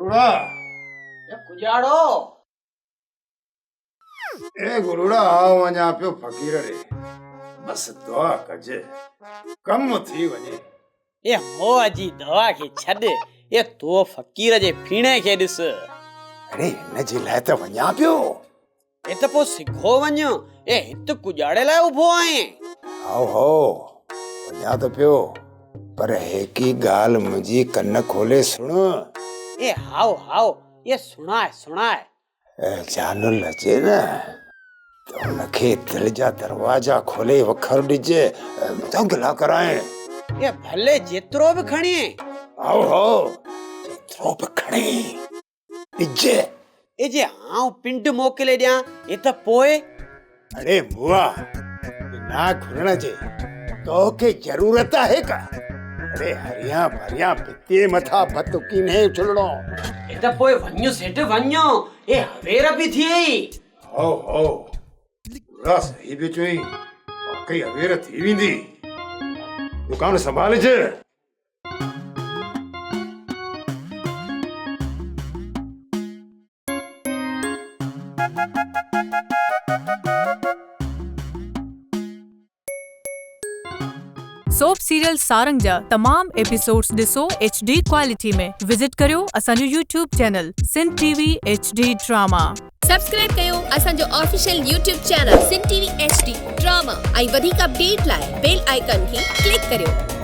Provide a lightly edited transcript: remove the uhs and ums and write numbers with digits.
गुरुड़ा कुजाड़ो ए गुरुड़ा आओ वञा पियो फ़क़ीर रे बस दुआ कजे कम थी वञे। ए मोह जी दवा खे छॾ, ए तो फ़क़ीर जे फीणे खे ॾिस। अरे हिन जे लाइ त वञा पियो। ए त पोइ सिखो वञ, ए हिते कुजाड़े लाइ उभो आहीं। हो वञा त पियो, पर हेकी ॻाल्हि मुंहिंजी कन खोले सुण। ए हाओ ये सुणाए जानल अचे न त हुनखे दिल जा दरवाजा खोले वखर ॾिजे तो गिला कराए। ए भले जेतिरो बि खणी हो जेतिरो बि खणी ॾिजे। ए जे आऊं पिंड मोकिले ॾियां ए त पोइ। अरे बुआ ना घुरण जे तोखे जरूरत आहे का? अरे हरिया भरिया भित्ती मथा बतुकी ने उछलणो। ए त पोइ वञो सेठ वञो, ए हवेर बि थिए। हो पूरा सही बि चई, वाकई हवेर थी वेंदी। दुकान संभालजे। सोप सीरियल सारंग जा तमाम एपिसोड्स ॾिसो HD क्वालिटी में। विजिट करियो असांजो YouTube channel Sindh TV HD drama. Subscribe कयो असांजो official YouTube channel Sindh TV HD drama ऐं वधीक अपडेट लाइ बेल आइकन खे क्लिक करियो।